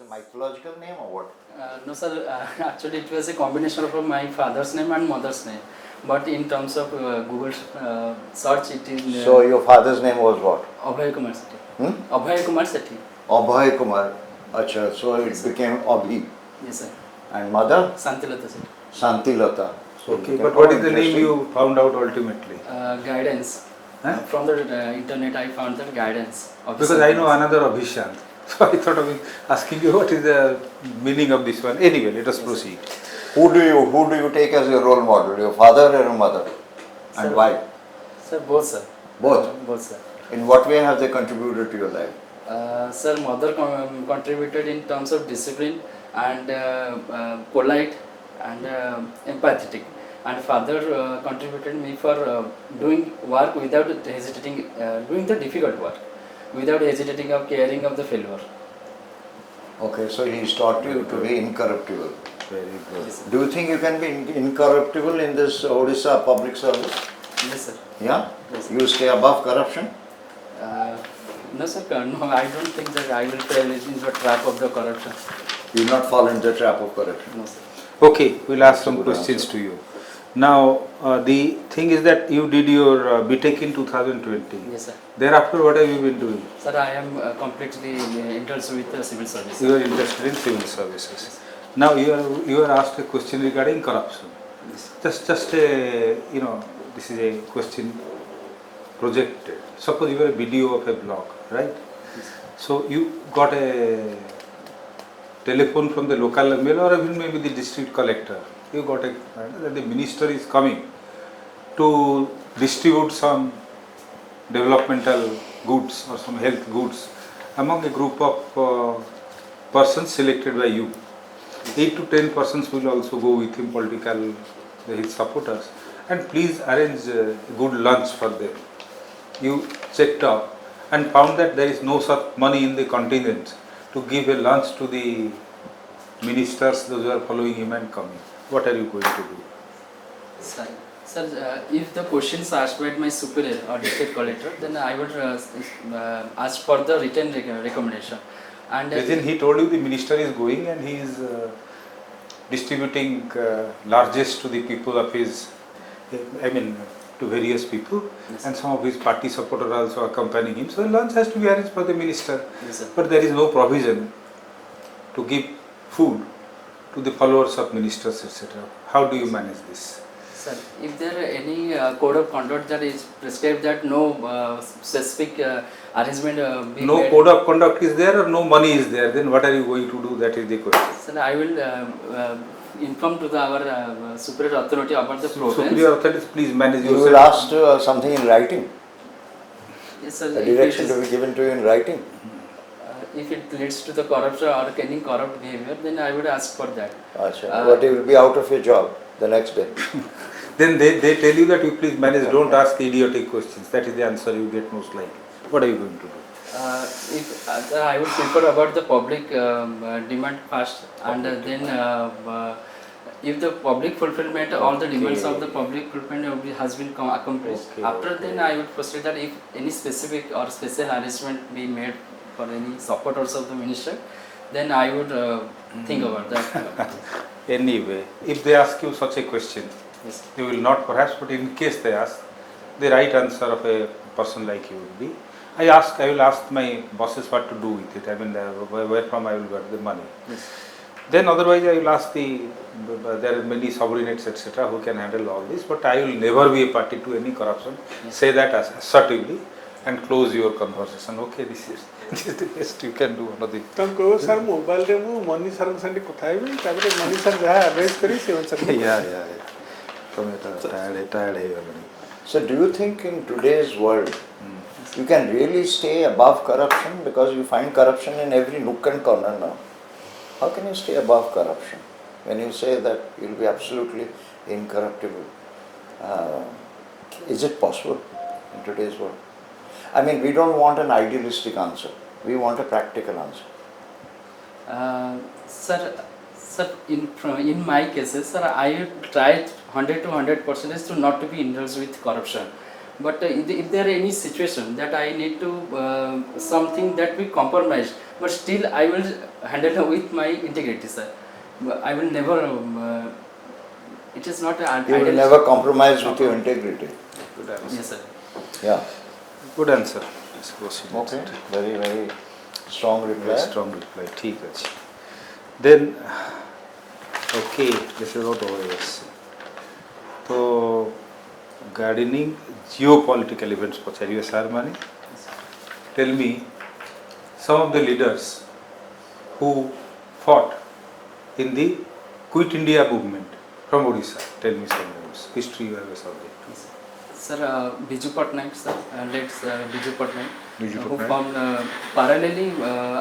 mythological name or what? No sir, actually it was a combination of my father's name and mother's name. But in terms of Google search, it is. So your father's name was what? Abhay Kumar Sethi. Abhay Kumar. Acha, so it became Abhi. Yes sir. And mother? Santilata Sethi. Santilata. So Okay, but what is the name you found out ultimately? Guidance. Huh? From the internet I found that guidance. Because I know another Abhisant. So I thought of asking you what is the meaning of this one. Anyway, let us proceed. Who do you take as your role model? Your father or your mother? And Sir, why? Sir, both sir. Both. Both sir. In what way have they contributed to your life? Sir, mother contributed in terms of discipline and polite and empathetic, and father contributed me for doing work without hesitating, doing the difficult work without hesitating of caring of the failure. Okay, so he's taught you to be incorruptible. Very good. Yes, sir. Do you think you can be incorruptible in this Odisha public service? Yes, sir. Yeah? Yes, sir. You stay above corruption? No, sir. No, I don't think that I will fall into the trap of the corruption. You will not fall into the trap of corruption. No, sir. Okay, we'll ask some Good questions answer. to you. Now, the thing is that you did your BTech in 2020. Yes, sir. Thereafter, what have you been doing? Sir, I am completely interested with civil service. You are interested in civil services. Now, you are asked a question regarding corruption. Yes. Just a, this is a question projected. Suppose you are a BDO of a block, right? Yes. So you got a telephone from the local MLA or even maybe the district collector. You got a that the minister is coming to distribute some developmental goods or some health goods among a group of persons selected by you. 8 to 10 persons will also go with him, political his supporters, and please arrange a good lunch for them. You checked up and found that there is no such money in the contingent to give a lunch to the ministers, those who are following him and coming. What are you going to do? Sir, if the questions asked by my superior or district collector, then I would ask for the written recommendation. And Then he told you the minister is going and he is distributing largesse to the people of his, to various people, yes, and some of his party supporters are also accompanying him. So lunch has to be arranged for the minister. Yes, sir. But there is no provision to give food to the followers of ministers, etc. How do you manage this? Sir, if there are any code of conduct that is prescribed that no specific arrangement be No made, code of conduct is there or no money is there, then what are you going to do? That is the question. sir, I will inform to our superior authority about the progress. Superior authorities, please manage You yourself. will ask something in writing. Yes, sir. A If it direction is- to be given to you in writing. if it leads to the corruption or any corrupt behavior, then I would ask for that. Achha. But you will be out of your job the next day. Then they tell you that you please manage, don't ask idiotic questions. That is the answer you get most likely. What are you going to do? If I would prefer about the public demand first, and then if the public fulfillment, all the demands of the public fulfillment has been accomplished. Okay, After okay. then I would proceed that if any specific or special arrangement be made for any supporters of the minister, then I would think about that. Anyway, if they ask you such a question, Yes. you will not perhaps, but in case they ask, the right answer of a person like you would be, I will ask my bosses what to do with it. Where from I will get the money. Yes. Then otherwise I will ask there are many subordinates etc. who can handle all this, but I will never be a party to any corruption. Yes. Say that assertively and close your conversation. Okay, this is the best you can do. Another. तुम कहो sir mobile रे मु money sir संगे କଥା heavy तापर money sir जहा advice करी से अनुसार Yeah. Tired. So do you think in today's world you can really stay above corruption, because you find corruption in every nook and corner now? How can you stay above corruption when you say that you will be absolutely incorruptible? Is it possible in today's world? I mean, we don't want an idealistic answer. We want a practical answer. Sir, in my cases, sir, I tried 100 to 100% to not to be indulged with corruption. But if there are any situation that I need to something that we compromise, but still I will handle with my integrity, sir. I will never. It is not an You will never compromise with your integrity. Good answer. Yes, sir. Yeah. Good answer. Let's proceed. Okay. Very, very strong reply. Very strong reply. ठीक है जी. Then, okay, this is about OAS. तो gardening geopolitical events पचारिए सार माने. Tell me some of the leaders who fought in the Quit India movement from Odisha. Tell me some names. History you have a subject. Sir, Biju Patnaik, sir, late Biju Patnaik, Biju who Patnaik. formed parallelly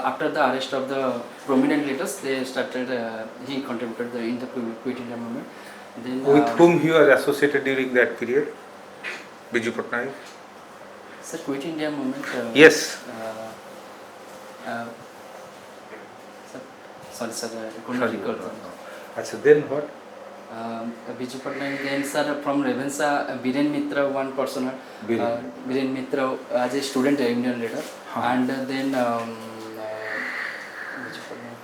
after the arrest of the prominent leaders, they started. He contributed in the Quit India movement. Then, With whom you are associated during that period? Biju Patnaik? Sir, Quit India movement. Yes. Sir, sorry, sir, I could not recall. Achha, then what? Biju Patnaik, then sir from Revensa, Biren Mitra, one person, Biren Mitra as a student union leader, and then Biju Patnaik,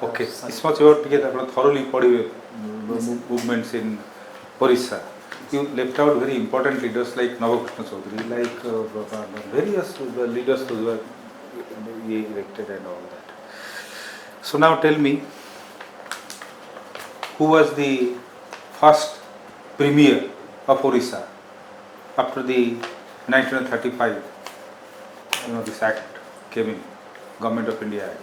Okay, this much about because thoroughly padive movements in Orissa. You left out very important leaders like Navakrishna Chaudhary, like various leaders who were elected and all that. So now tell me, who was the first premier of Orissa after the 1935? This act came in, Government of India Act.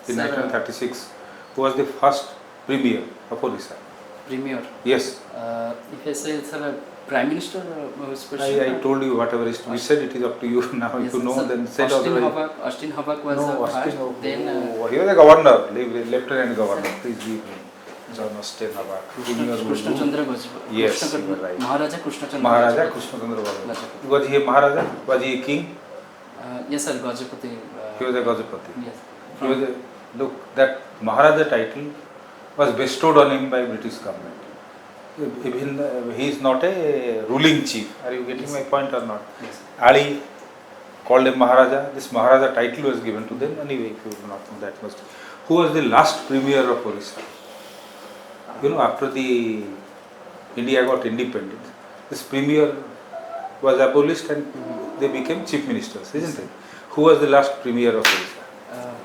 In 1936, who was the first premier of Odisha? Premier. Yes. If I say sir, Prime Minister I told you whatever is to be said, it is up to you now. Yes, You know, sir. then said Austin Havak was No, first. Austin, Then he was a governor, lieutenant governor. Please leave me. John Austin Havak. Krishna Chandra Gajpati. Yes, you were right. Maharaja Krishna Chandra. Maharaja Krishna Chandra Gajpati. Was he a Maharaja? Was he a king? Yes, sir, Gajpati. He was a Gajpati. Yes. He was a, look, that Maharaja title was bestowed on him by British government. Even he is not a ruling chief. Are you getting my point or not? Yes. Ali called him Maharaja. This Maharaja title was given to them. Anyway, if you do not know that much. Who was the last premier of Orissa? You know, after the India got independent, this premier was abolished and they became chief ministers, isn't it? Who was the last premier of Orissa?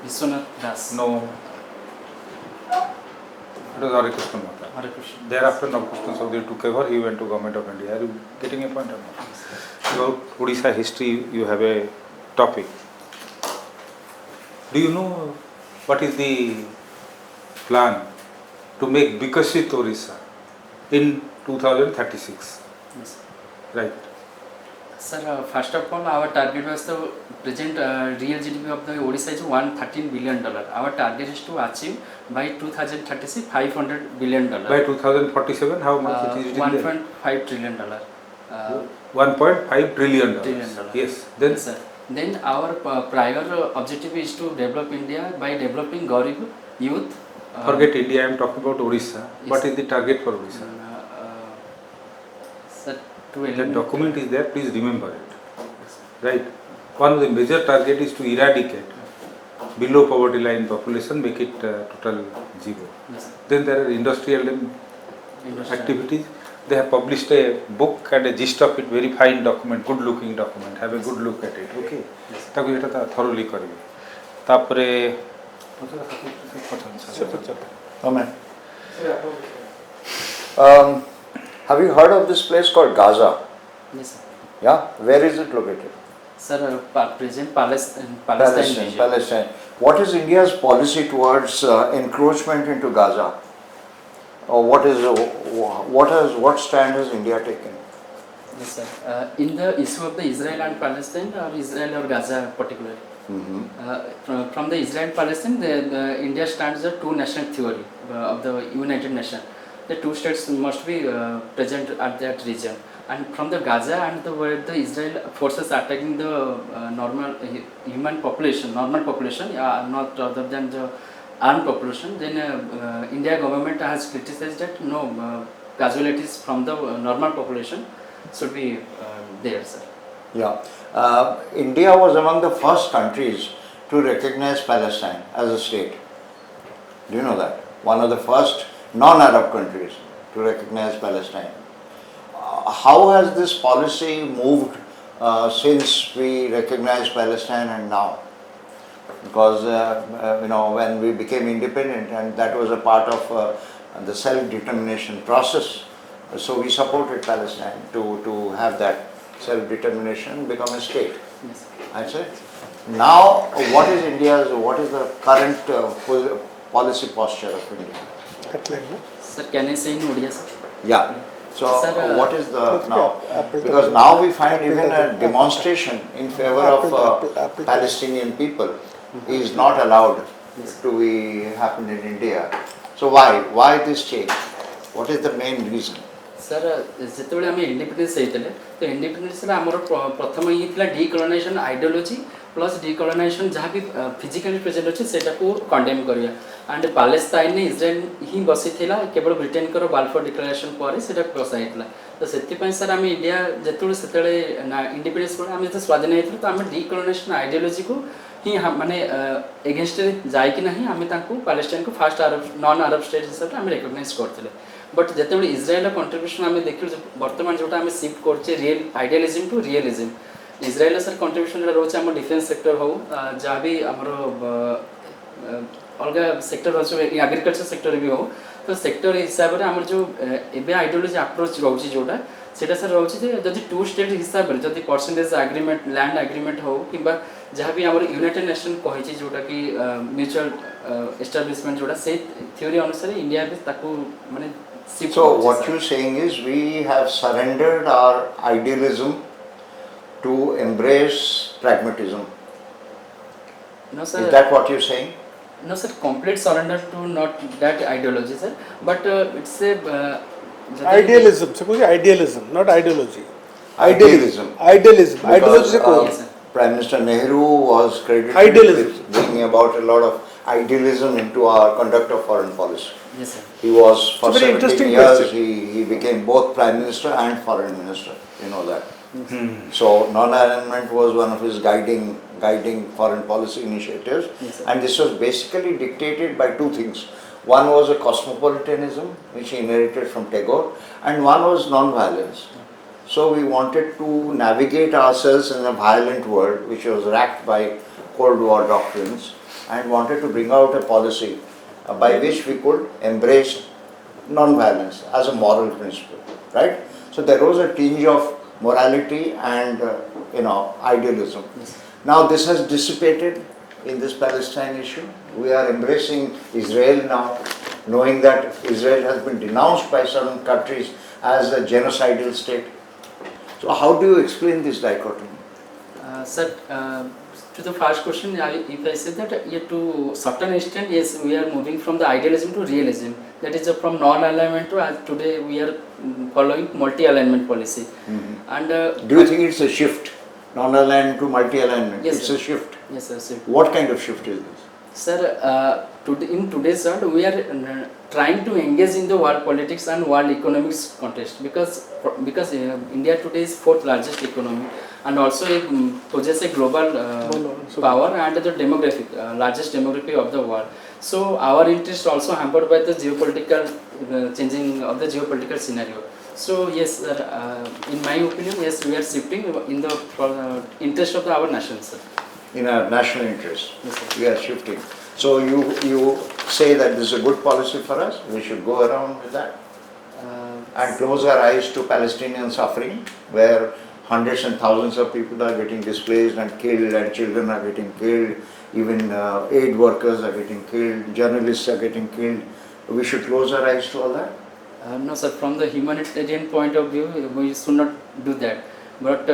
Vishwanath Das. No. It was Harikrishna Mata. Harikrishna. Thereafter, Navakrishna Chaudhary took over. He went to Government of India. Are you getting a point or not? About Odisha history, you have a topic. Do you know what is the plan to make Bikasit Odisha in 2036? Yes. Right. Sir, first of all, our target was the present real GDP of the Odisha is $113 billion. Our target is to achieve by 2036 $500 billion. By 2047, how much it is? $1.5 trillion. 1.5 trillion. Trillion. Yes. Then, Yes, sir. Then our prior objective is to develop India by developing Garib youth. forget India, I am talking about Odisha. Yes. What is the target for Odisha? Sir, to The eliminate document is there, please remember it. Right. One of the major target is to eradicate below poverty line population, make it total zero. Yes, Then there are industrial activities. They have published a book and a gist of it, very fine document, good looking document. Have a good look at it. Okay. ताकि ये टा thoroughly करिए. तापरे Amen. Have you heard of this place called Gaza? yes, sir. Yeah? Where is it located? Sir, present Palestine region. Palestine. What is India's policy towards encroachment into Gaza? Or what stand has India taken? Yes, sir. In the issue of the Israel and Palestine, or Israel or Gaza particularly, from the Israel and Palestine, the India stands the two nation theory of the United Nations. The two states must be present at that region. And from the Gaza and where the Israel forces attacking the normal human population, not other than the armed population, then India government has criticized that no casualties from the normal population should be there, sir. Yeah. India was among the first countries to recognize Palestine as a state. Do you know that? One of the first non-Arab countries to recognize Palestine. How has this policy moved since we recognized Palestine and now? Because when we became independent, and that was a part of the self-determination process, so we supported Palestine to have that self-determination become a state. Yes. I said. Now, what is the current policy posture of India? Sir, can I say in Odia, sir? Yeah. So, Sir, what is the now? Because now we find even a demonstration in favor of Palestinian people is not allowed to be happen in India. So why this change? What is the main reason? Sir जिते आम independence होते तो independence आम प्रथम ये डीकॉलोनाइजेशन ideology plus डीकॉलोनाइजेशन जहाँ भी physically present अच्छे से कंडेम करिया एंड पैलेस्टाइन इज्राएल ही बसी केवल ब्रिटेन कर बाल्फोर डिक्लेरेशन पर से बसाइला तो से सर आम इंडिया जो से इंडिपेंडेंस आम जो स्वाधीन होते तो आम डीकॉलोनाइजेशन आइडियोलॉजी को ही माने एगेन्स्ट जाकि ना आम पैलेस्टाइन को फास्ट अरब नॉन अरब स्टेट हिसाब से आम रिकग्नाइज करते बट जो इज्राएल कंट्रीब्यूशन आम देखिए बर्तमान जोटा आम शिफ्ट करचे real idealism to realism Israel सर कंट्रीब्यूशन रोचे आम डिफेन्स सेक्टर हो जहाँ भी आमर अलग सेक्टर अच्छे एग्रीकल्चर सेक्टर भी हो तो सेक्टर हिसाब से आम जो एवं आइडियोलॉजी अप्रोच रोचे जोटा सेटा सर रोचे जब टू स्टेट हिसाब से जब परसेंटेज एग्रीमेंट लैंड एग्रीमेंट हो कि जहाँ भी आम यूनाइटेड नेशन कही जोटा कि म्यूचुअल एस्टाब्लिशमेंट जोटा से थ्योरी अनुसार इंडिया भी ताकू माने So what you're saying is we have surrendered our idealism to embrace pragmatism. No sir. Is that what you're saying? No sir, complete surrender to not that ideology sir, but it's a idealism. Suppose idealism, not ideology. Idealism. Idealism. Ideology is a core. Yes, sir. Prime Minister Nehru was credited with bringing about a lot of idealism into our conduct of foreign policy. Yes sir. He was for It's a very 17 interesting years, question. he became both Prime Minister and Foreign Minister, you know that. So non-alignment was one of his guiding foreign policy initiatives, Yes, sir. and this was basically dictated by two things. One was a cosmopolitanism which he inherited from Tagore, and one was non-violence. So we wanted to navigate ourselves in a violent world which was racked by Cold War doctrines, and wanted to bring out a policy by which we could embrace non-violence as a moral principle, right? So there was a tinge of morality and idealism. Yes. Now this has dissipated in this Palestine issue. We are embracing Israel now, knowing that Israel has been denounced by certain countries as a genocidal state. So how do you explain this dichotomy? Sir, to the first question, if I say that to certain extent, yes, we are moving from the idealism to realism. That is from non-alignment to today we are following multi-alignment policy. And Do you think it's a shift, non-alignment to multi-alignment? Yes, It's sir. a shift. Yes, sir. Sir. What kind of shift is this? Sir, in today's world, we are trying to engage in the world politics and world economics context because India today is fourth largest economy and also possesses a global power and the demographic largest demography of the world. So our interest also hampered by the geopolitical changing of the geopolitical scenario. So yes, sir, in my opinion, yes, we are shifting in the interest of our nation, sir. In our national interest, Yes, sir. we are shifting. So you say that this is a good policy for us, we should go around with that and close our eyes to Palestinian suffering, where hundreds and thousands of people are getting displaced and killed, and children are getting killed, even aid workers are getting killed, journalists are getting killed. We should close our eyes to all that? No sir, from the humanitarian point of view, we should not do that. But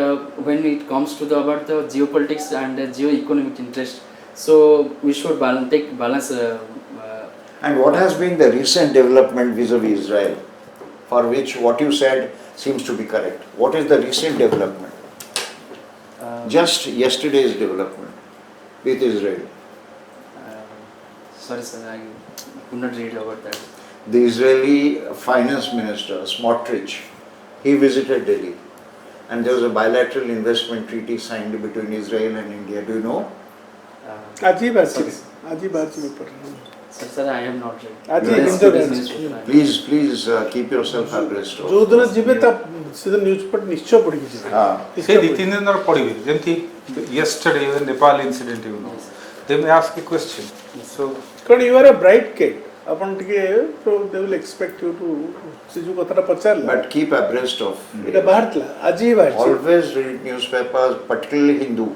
when it comes to about the geopolitics and geo-economic interest, so we should take balance. And what has been the recent development vis-a-vis Israel, for which what you said seems to be correct? What is the recent development? Just yesterday's development with Israel. Sorry, sir, I could not read about that. The Israeli finance minister, Smotrich, he visited Delhi. And there was a bilateral investment treaty signed between Israel and India. Do you know? आज ही बात Sorry. चली आज ही बात चली पर Sir, I am not read. आज ही Yes, Hindu Today's में newspaper. Please keep yourself abreast of. जो दिन जीवे तब सीधा न्यूज़ पर निश्चय पढ़ी की Ah. ସେ ଦୁଇ ତିନି ଦିନର ପଢ଼ିବେ ଯେମିତି yesterday when Nepal incident you know they may ask a question so कारण you are a bright kid अपन टिके तो they will expect you to से जो कथरा पचार ला But keep abreast of. इटा बाहर ला आज ही बाहर Always read newspapers, particularly Hindu.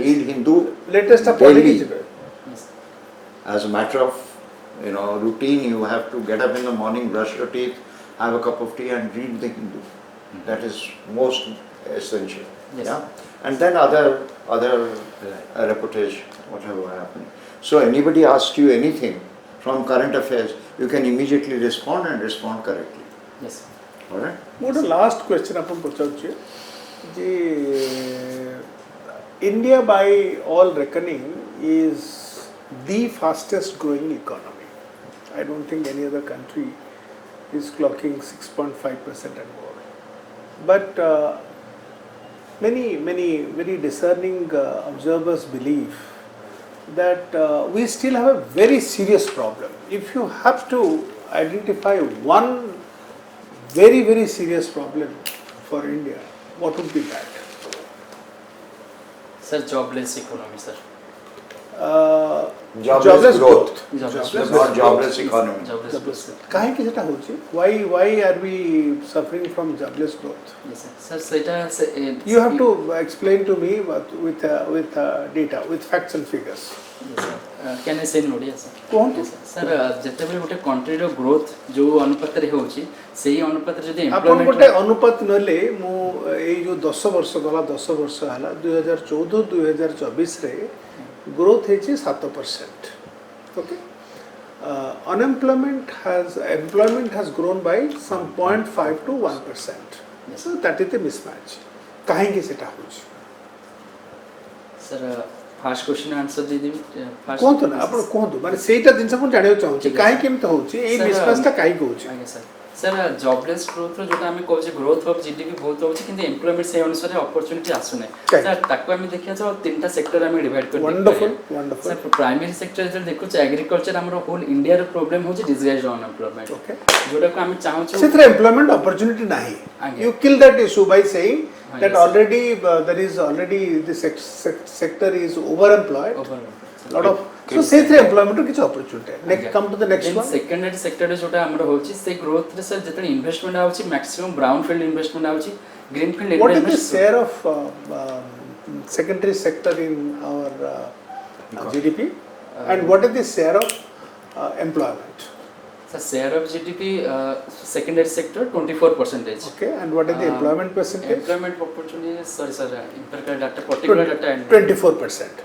Read Hindu latest आप पढ़ी की daily. जीवे As a matter of routine, you have to get up in the morning, brush your teeth, have a cup of tea, and read the Hindu. That is most essential. Yes. Yeah, and then other reputation, whatever happening. So anybody asks you anything from current affairs, you can immediately respond and respond correctly. Yes. All right. मोटा last question अपन पचाऊँ जी India by all reckoning is the fastest growing economy. I don't think any other country is clocking 6.5% and more. But many very discerning observers believe that we still have a very serious problem. If you have to identify one very serious problem for India, what would be that? Sir, jobless economy, sir. Jobless growth. Jobless Not jobless economy. Jobless growth. काहे की सेटा होची? Why are we suffering from jobless growth? Yes, sir. Sir, सेटा You have to explain to me with data, with facts and figures. Yes, sir. Can I say in Odia, sir? କୁହନ୍ତୁ Sir, ଯେତେବେଳେ ଗୋଟେ କଣ୍ଟ୍ରିର growth ଯୋଉ ଅନୁପାତରେ ହେଉଛି ସେଇ ଅନୁପାତରେ ଯଦି ଆପଣ ଗୋଟେ ଏମ୍ପ୍ଲୟମେଣ୍ଟ ଅନୁପାତ ନେଲେ ମୁଁ ଏଇ ଯୋଉ 10 ବର୍ଷ ଗଲା 10 ବର୍ଷ ହେଲା 2014 2024 ରେ growth ହେଇଛି 7%. Okay? Employment has grown by some 0.5 to 1%. Yes. So that is the mismatch. କାହିଁକି ସେଟା ହେଉଛି? sir, ଫାର୍ଷ୍ଟ କ୍ୱେଶ୍ଚନ ଆନ୍ସର ଦେଇଦେବି କୁହନ୍ତୁ ନା ଆପଣ କୁହନ୍ତୁ ମାନେ ସେଇଟା ଜିନିଷ ମୁଁ ଜାଣିବାକୁ ଚାହୁଁଛି ଠିକ୍ ଅଛି। କାହିଁକି ଏମିତି ହେଉଛି ଏଇ Sir, ମିସମ୍ୟାଚଟା କାହିଁକି ହେଉଛି? ଆଜ୍ଞା ସାର୍ ସାର୍ ଜବଲେସ୍ ଗ୍ରୋଥର ଯେଉଁଟା ଆମେ କହୁଛେ ଗ୍ରୋଥ ଅଫ୍ ଜିଡିପି ବହୁତ ହେଉଛି କିନ୍ତୁ ଏମ୍ପ୍ଲୟମେଣ୍ଟ ସେଇ ଅନୁସାରେ ଅପରଚ୍ୟୁନିଟି ଆସୁନାହିଁ Correct. ସାର୍ ତାକୁ ଆମେ ଦେଖିବା ଯାଉ ତିନିଟା ସେକ୍ଟର ଆମେ ଡିଭାଇଡ୍ କରି ୱଣ୍ଡରଫୁଲ ୱଣ୍ଡରଫୁଲ ସାର୍ ପ୍ରାଇମେରୀ ସେକ୍ଟର ଯେତେବେଳେ ଦେଖୁଛେ ଏଗ୍ରିକଲଚର ଆମର ହୋଲ୍ ଇଣ୍ଡିଆର ପ୍ରୋବ୍ଲେମ ହେଉଛି ଡିସଗାଇଜ୍ଡ ଅନଏମ୍ପ୍ଲୟମେଣ୍ଟ ଓକେ ଯେଉଁଟାକୁ ଆମେ ଚାହୁଁଛୁ ସେଥିରେ ଏମ୍ପ୍ଲୟମେଣ୍ଟ ଅପରଚ୍ୟୁନିଟି ନାହିଁ ଆଜ୍ଞା। you kill that issue by saying Yes, that sir. already there is already the sector is overemployed lot of so ସେଇଥିରେ employment ର କିଛି opportunity next come to the next one secondary ସେକ୍ଟରରେ ଯେଉଁଟା ଆମର ହେଉଛି ସେ ଗ୍ରୋଥରେ ସାର୍ ଯେତେବେଳେ ଇନଭେଷ୍ଟମେଣ୍ଟ ହେଉଛି ମ୍ୟାକ୍ସିମମ୍ ବ୍ରାଉନ୍ ଫିଲ୍ଡ ଇନଭେଷ୍ଟମେଣ୍ଟ ହେଉଛି green field what is the share of secondary sector in our GDP and what is the share of employment Sir, share of GDP secondary sector 24%. okay and what is the employment percentage Employment opportunities, sorry sir, empirical data, particular data and 24%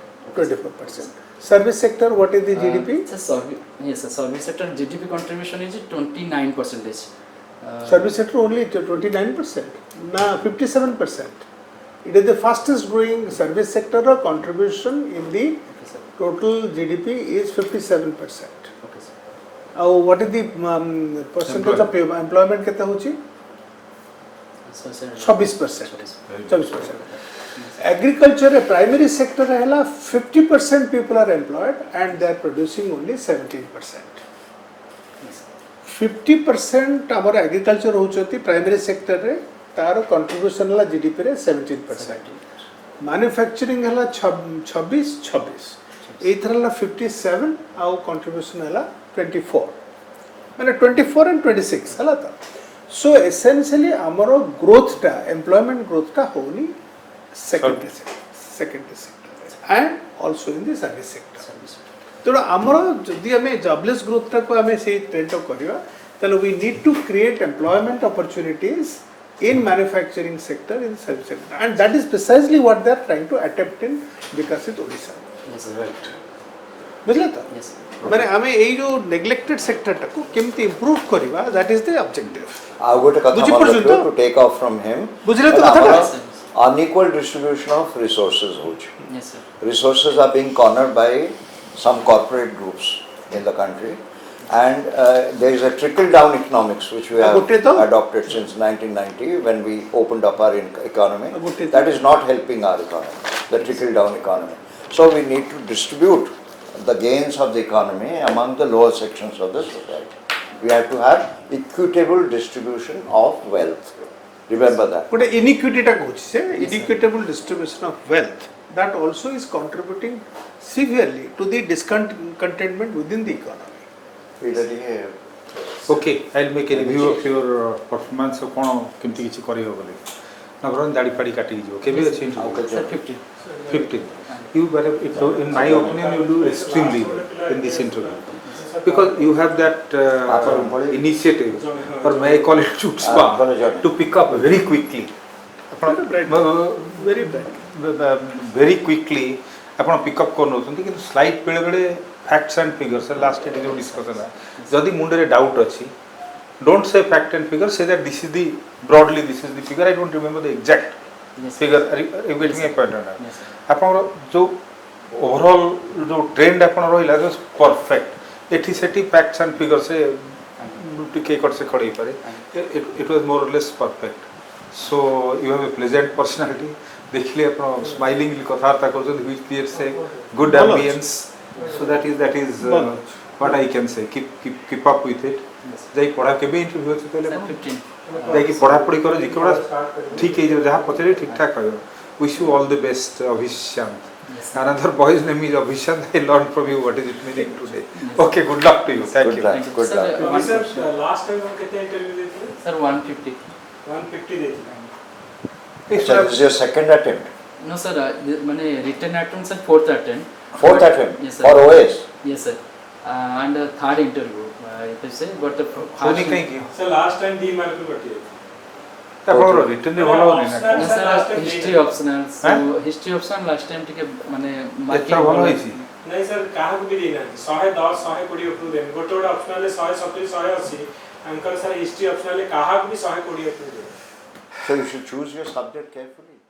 service sector what is the GDP yes, sir, service sector GDP contribution is 29%. service sector only 29% na 57% it is the fastest growing service sector contribution in the Okay, sir. total GDP is 57% Okay, sir. what is the percentage of employment kete hochi So, sir, 26% agriculture primary sector hela 50% people are employed and they are producing only 17% 50% our agriculture hochati primary sector re तार contribution हला GDP रे 17% manufacturing हला 26 एथर हला 57 आउ contribution हला 24 माने 24 and 26 हला त so essentially हमरो growth टा employment growth टा होनी secondary sector and also in the service sector तो हमरो जदि हमें jobless growth टा को हमें सही ट्रेंड करिवा तले we need to create employment opportunities in manufacturing sector in service sector and that is precisely what they are trying to attempt in Vikasit Odisha yes, sir. right बुझले तो Yes, sir. माने हमें एई जो neglected sector टा को केमती improve करिवा that is the objective ଆଉ ଗୋଟେ କଥା ବୁଝି ମନେ ପାରୁଛନ୍ତି ରଖିବ ତ? to take off from him ବୁଝିଲେ ତ that କଥାଟା? ଆମର unequal distribution of resources ହଉଛି Yes, sir. resources are being cornered by some corporate groups in the country. And there is a trickle-down economics which we have adopted since 1990 when we opened up our economy. That is not helping our economy, the trickle-down economy. So we need to distribute the gains of the economy among the lower sections of the society. We have to have equitable distribution of wealth. Remember that. But inequity ta kochi se inequitable distribution of wealth, that also is contributing severely to the discontentment within the economy. Okay, I'll make a review of your performance. So kono kemti kichi kari ho bole na gron dadi padi kati jibo kebe achi interview Sir, 50. 15. You better, in my opinion, you do extremely well in this interview because you have that initiative, or may I call it chutzpah, to pick up very quickly. Very bad. Very quickly, ଆପଣ pick up କରୁଛନ୍ତି କିନ୍ତୁ slide ବେଳେ ବେଳେ facts and figures last day जो discussion है ଯଦି ମୁଣ୍ଡରେ doubt ଅଛି don't say fact and figure, say that this is the broadly this is the figure, I don't remember the exact figure. Are you getting my point? ଆପଣଙ୍କର जो overall जो trend ଆପଣ ରହିଲା जो perfect एठी सेठी facts and figures से ଟିକେ କଟ से खड़े पारे it was more or less perfect. So you have a pleasant personality. देखिए अपन smilingly कथाबार्ता करछन which creates a good ambience. So that is what I can say. Keep up with it. जाई पढ़ा के भी इंटरव्यू अछि पहले 15. जाई की पढ़ा पढ़ी करो जिकड़ा ठीक है जहाँ पचरे ठीक ठाक पाइबो. Wish you all the best, Abhisant. Another boy's name is Abhisant. I learned from you what is it meaning today. Okay, good luck to you. Thank you. Good luck. Sir last time हम कितने interview दिए थे? Sir, 150. 150 दिए थे. So this is your second attempt? No sir, mane written attempt sir, fourth attempt. Fourth attempt? Yes sir. For OAS? Yes sir. And third interview, if I say, but Soni कहीं की sir last time D mark पे कटी है. आपन return रे भलो होनी ना No sir, history optional. So history optional last time टिके माने मार्किंग भलो होईची नहीं सर काहा को भी देना 110 120 अप्रूव देन गोटे गोटे optional 170 180 uncle sir history optional काहा को भी 120 approve then. So you should choose your subject carefully.